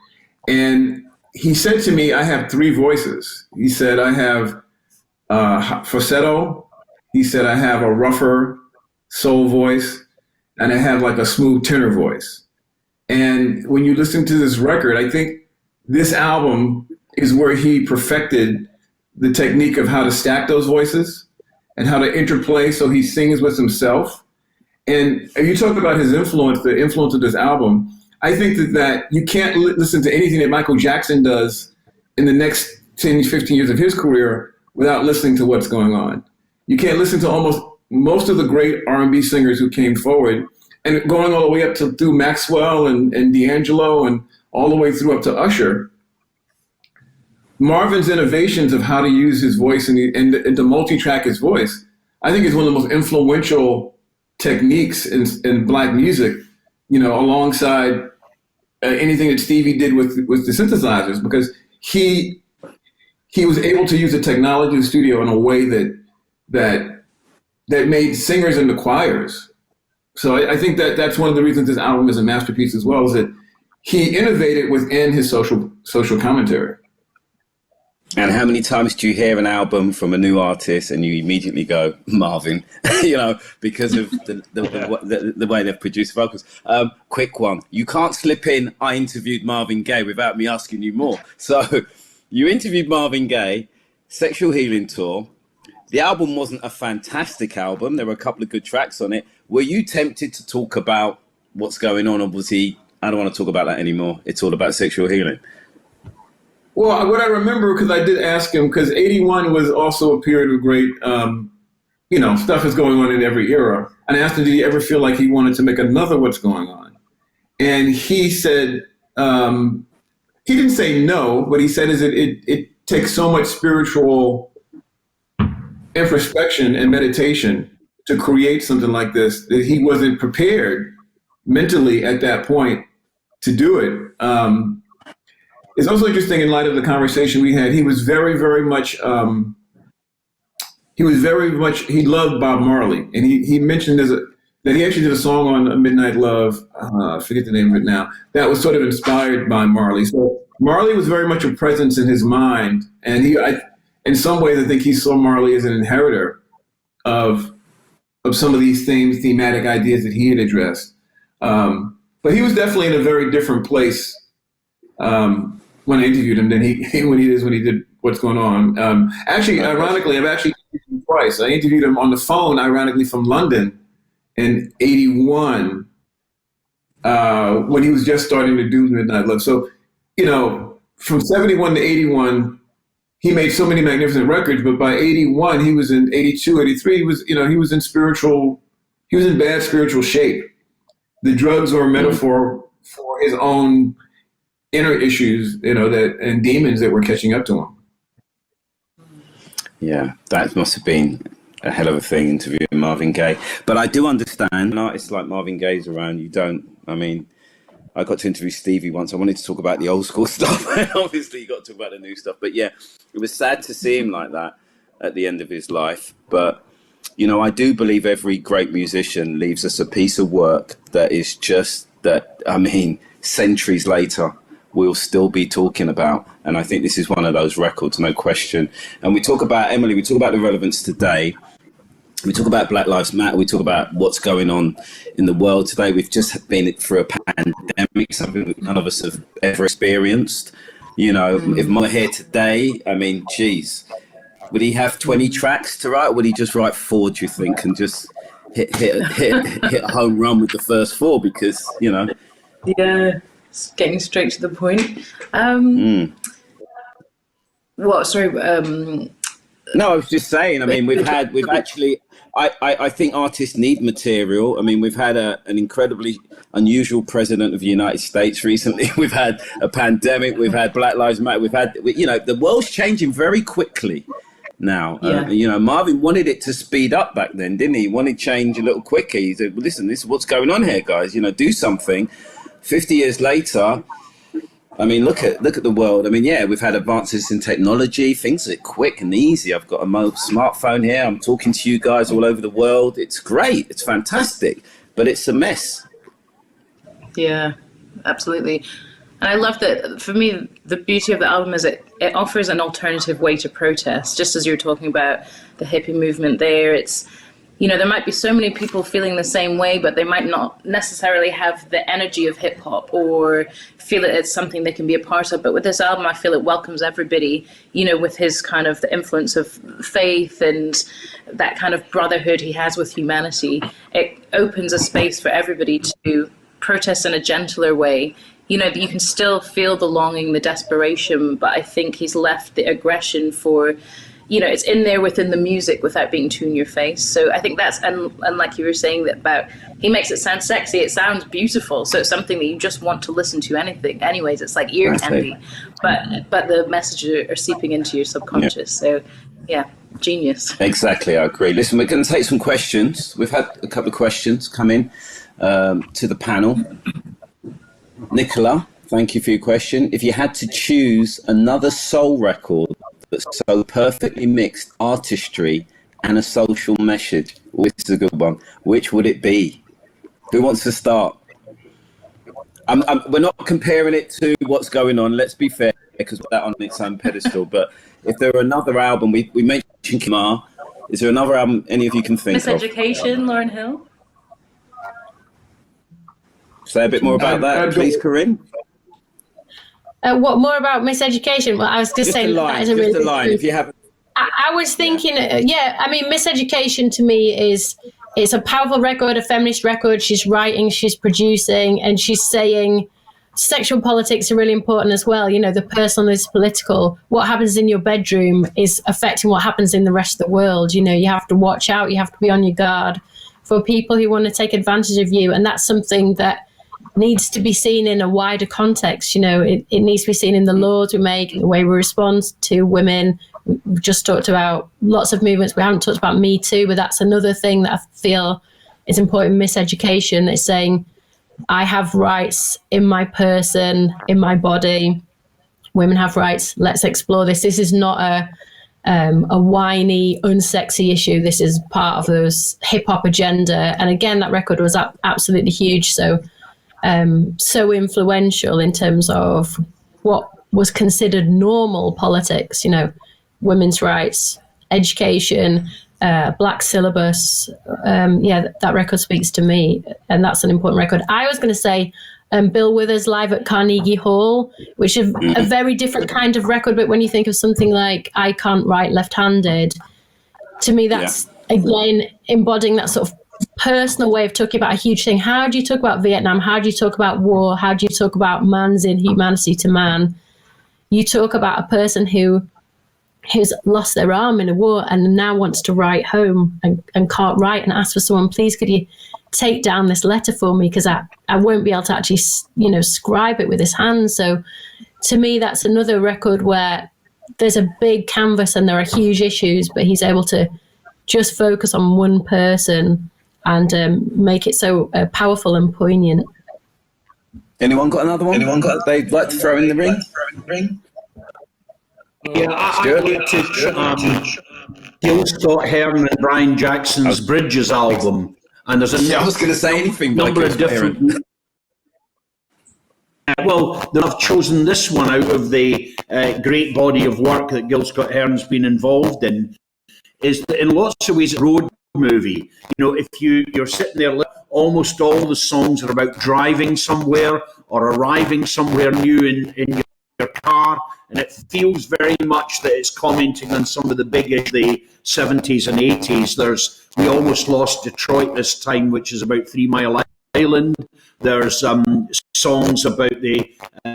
And he said to me, I have three voices. He said, I have falsetto. He said, I have a rougher soul voice, and I have like a smooth tenor voice. And when you listen to this record, I think this album is where he perfected the technique of how to stack those voices and how to interplay so he sings with himself. And if you talk about his influence, the influence of this album, I think that you can't listen to anything that Michael Jackson does in the next 10, 15 years of his career without listening to what's going on. You can't listen to most of the great R&B singers who came forward, and going all the way up through Maxwell and D'Angelo and all the way through up to Usher. Marvin's innovations of how to use his voice and to multi-track his voice, I think is one of the most influential techniques in Black music, alongside anything that Stevie did with the synthesizers, because he was able to use the technology of the studio in a way that made singers into choirs. So I think that's one of the reasons this album is a masterpiece as well, is that he innovated within his social commentary. And how many times do you hear an album from a new artist and you immediately go, Marvin, because of the way they've produced vocals? Quick one. You can't slip in, I interviewed Marvin Gaye without me asking you more. So you interviewed Marvin Gaye, Sexual Healing Tour. The album wasn't a fantastic album. There were a couple of good tracks on it. Were you tempted to talk about what's going on, or was he, I don't want to talk about that anymore, it's all about sexual healing? Well, what I remember, because I did ask him, because 81 was also a period of great, stuff is going on in every era. And I asked him, did he ever feel like he wanted to make another What's Going On? And he said, he didn't say no, but he said it takes so much spiritual introspection and meditation to create something like this that he wasn't prepared mentally at that point to do it. It's also interesting in light of the conversation we had. He was very, very much. He loved Bob Marley, and he mentioned that he actually did a song on Midnight Love. I forget the name of it now. That was sort of inspired by Marley. So Marley was very much a presence in his mind, and in some ways, I think he saw Marley as an inheritor of some of these thematic ideas that he had addressed. But he was definitely in a very different place when I interviewed him than he is when he did What's Going On. Ironically, I've actually interviewed him twice. I interviewed him on the phone, ironically, from London in 81 when he was just starting to do Midnight Love. So, from 71 to 81, he made so many magnificent records, but by 81, he was in 82, 83, he was in bad spiritual shape. The drugs were a metaphor for his own inner issues, and demons that were catching up to him. Yeah, that must have been a hell of a thing, interviewing Marvin Gaye. But I do understand an artist like Marvin Gaye's around, I got to interview Stevie once. I wanted to talk about the old school stuff. Obviously, you got to talk about the new stuff. But yeah, it was sad to see him like that at the end of his life. But, I do believe every great musician leaves us a piece of work that is just centuries later, we'll still be talking about. And I think this is one of those records, no question. And we talk about, Emeli, we talk about the relevance today. We talk about Black Lives Matter. We talk about what's going on in the world today. We've just been through a pandemic, something that none of us have ever experienced. If Mo were here today, geez, would he have 20 tracks to write? Or would he just write 4, do you think, and just hit a home run with the first 4? Because, Yeah, it's getting straight to the point. What? Sorry. No, I was just saying. I think artists need material. We've had an incredibly unusual president of the United States recently. We've had a pandemic. We've had Black Lives Matter. We've had, the world's changing very quickly now. Yeah. Marvin wanted it to speed up back then, didn't he? He wanted change a little quicker. He said, well, listen, this is what's going on here, guys. Do something. 50 years later, I mean, look at the world. I mean, yeah, we've had advances in technology. Things are quick and easy. I've got a smartphone here. I'm talking to you guys all over the world. It's great. It's fantastic. But it's a mess. Yeah, absolutely. And I love that, for me, the beauty of the album is it offers an alternative way to protest. Just as you were talking about the hippie movement there, it's, you know, there might be so many people feeling the same way, but they might not necessarily have the energy of hip hop or feel it as something they can be a part of. But with this album, I feel it welcomes everybody, you know, with his kind of the influence of faith and that kind of brotherhood he has with humanity. It opens a space for everybody to protest in a gentler way. You know, you can still feel the longing, the desperation, but I think he's left the aggression for, you know, it's in there within the music without being too in your face. So I think that's, and like you were saying that about, he makes it sound sexy, it sounds beautiful. So it's something that you just want to listen to anyways, it's like ear candy, but the messages are seeping into your subconscious. So yeah, genius. Exactly, I agree. Listen, we're going to take some questions. We've had a couple of questions come in to the panel. Nicola, thank you for your question. If you had to choose another soul record that so perfectly mixed artistry and a social message, this is a good one, which would it be? Who wants to start? We're not comparing it to what's going on, let's be fair, because we're that on its own pedestal, but if there were another album, we mentioned Lamar, is there another album any of you can think of? Miseducation, Lauryn Hill. Say a bit more about that, please, Corinne. What more about miseducation? Well, I was just saying that is a really line. If you haven't, I was thinking, I mean, Miseducation to me it's a powerful record, a feminist record. She's writing, she's producing, and she's saying sexual politics are really important as well. You know, the personal is political. What happens in your bedroom is affecting what happens in the rest of the world. You know, you have to watch out. You have to be on your guard for people who want to take advantage of you, and that's something that needs to be seen in a wider context. You know, it needs to be seen in the laws we make, the way we respond to women. We've just talked about lots of movements. We haven't talked about Me Too, but that's another thing that I feel is important. Miseducation is saying, I have rights in my person, in my body. Women have rights. Let's explore this. This is not a whiny, unsexy issue. This is part of this hip hop agenda. And again, that record was absolutely huge. So influential in terms of what was considered normal politics, you know, women's rights, education, black syllabus. That record speaks to me, and that's an important record. I was going to say Bill Withers live at Carnegie Hall, which is a very different kind of record, but when you think of something like I Can't Write Left-Handed, to me that's, again, embodying that sort of personal way of talking about a huge thing. How do you talk about Vietnam? How do you talk about war? How do you talk about man's inhumanity to man? You talk about a person who's lost their arm in a war and now wants to write home and can't write, and ask for someone, please could you take down this letter for me, because I won't be able to actually, you know, scribe it with his hands. So to me, that's another record where there's a big canvas and there are huge issues, but he's able to just focus on one person and make it so powerful and poignant. Anyone got another one? They'd like to throw in the ring? Yeah, I'd like to Gil Scott Heron and Brian Jackson's Bridges album. And there's I was going to say anything. Number of different. Well, I've chosen this one out of the great body of work that Gil Scott Heron's been involved in. Is that in lots of ways a road movie. You know, if you're sitting there, almost all the songs are about driving somewhere or arriving somewhere new in your car, and it feels very much that it's commenting on some of the big issues of the 70s and 80s. We Almost Lost Detroit this time, which is about 3 Mile Island. There's songs about the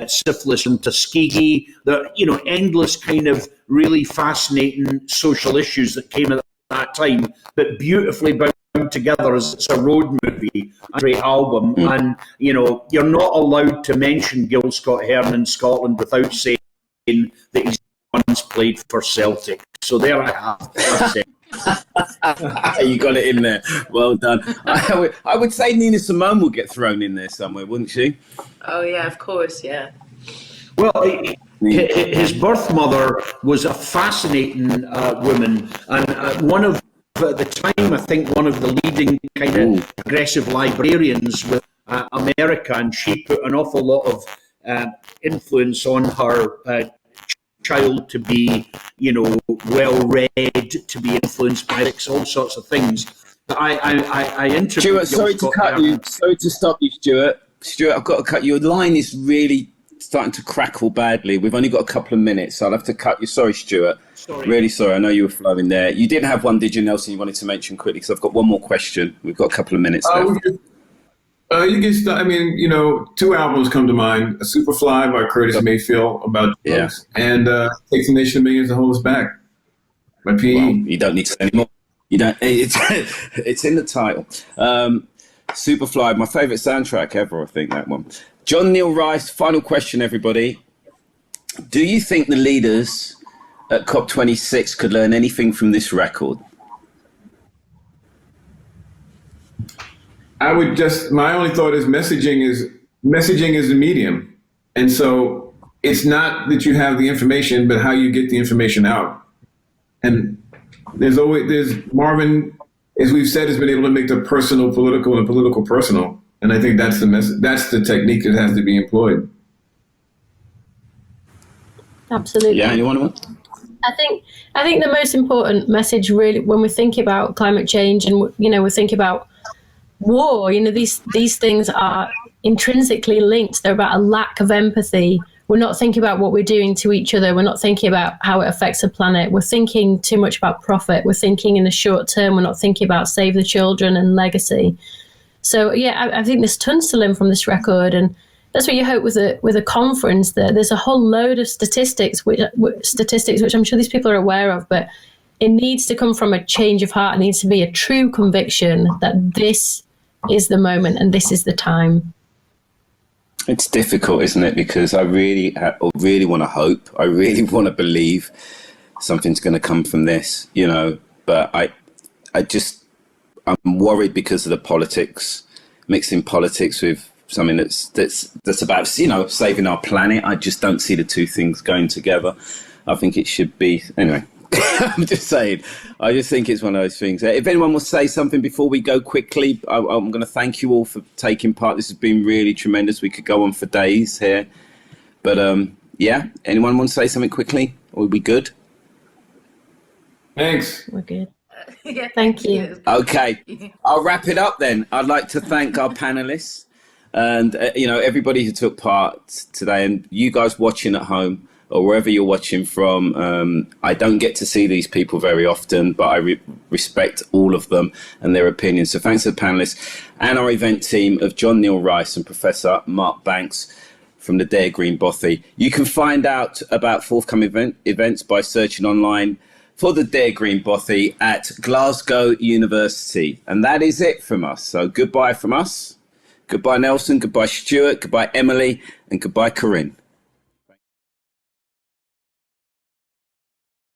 syphilis in Tuskegee. There are, you know, endless kind of really fascinating social issues that came at that time, but beautifully bound together as it's a road movie, a great album. And, you know, you're not allowed to mention Gil Scott Heron in Scotland without saying that he's once played for Celtic. So there I have. You got it in there. Well done. I would say Nina Simone will get thrown in there somewhere, wouldn't she? Oh, yeah, of course, yeah. Well, his birth mother was a fascinating woman, and one of at the time, I think one of the leading kind of progressive librarians with America, and she put an awful lot of influence on her child to be, well read, to be influenced by all sorts of things. But I interviewed. Stuart, sorry to cut you. Sorry to stop you, Stuart. Stuart, I've got to cut you. Your line is really starting to crackle badly. We've only got a couple of minutes, so I'll have to cut you. Sorry, Stuart. Sorry. Really sorry. I know you were flowing there. You did have one, did you, Nelson, you wanted to mention quickly? Because I've got one more question. We've got a couple of minutes left. You can start, 2 albums come to mind. Superfly by Curtis Mayfield about drugs, and Takes a Nation of Millions to Hold Us Back by P.E. Well, you don't need to say anymore. You don't. It's in the title. Superfly, my favourite soundtrack ever, I think, that one. John Neil Rice, final question, everybody. Do you think the leaders at COP26 could learn anything from this record? I would my only thought is messaging is the medium. And so it's not that you have the information, but how you get the information out. And there's Marvin, as we've said, has been able to make the personal political and political personal. And I think that's the technique that has to be employed. Absolutely. Yeah, anyone want? I think the most important message, really, when we think about climate change and we think about war, these things are intrinsically linked. They're about a lack of empathy. We're not thinking about what we're doing to each other. We're not thinking about how it affects the planet. We're thinking too much about profit. We're thinking in the short term. We're not thinking about save the children and legacy. So yeah, I think there's tons to learn from this record, and that's what you hope with a conference. That there's a whole load of statistics which I'm sure these people are aware of, but it needs to come from a change of heart. It needs to be a true conviction that this is the moment and this is the time. It's difficult, isn't it? Because I really want to hope. I really want to believe something's going to come from this, But I'm worried because of the politics, mixing politics with something that's about, saving our planet. I just don't see the two things going together. I think it should be, anyway. I'm just saying, I just think it's one of those things. If anyone will say something before we go quickly, I'm going to thank you all for taking part. This has been really tremendous. We could go on for days here. But yeah, anyone want to say something quickly? Or are we good? Thanks. We're good. Yeah, thank you. Okay, I'll wrap it up then. I'd like to thank our panelists and, everybody who took part today, and you guys watching at home, or wherever you're watching from. I don't get to see these people very often, but I respect all of them and their opinions. So thanks to the panelists and our event team of John Neil Rice and Professor Mark Banks from the Dear Green Bothy. You can find out about forthcoming events by searching online for the Dear Green Bothy at Glasgow University. And that is it from us. So goodbye from us. Goodbye, Nelson. Goodbye, Stuart. Goodbye, Emeli. And goodbye, Corinne.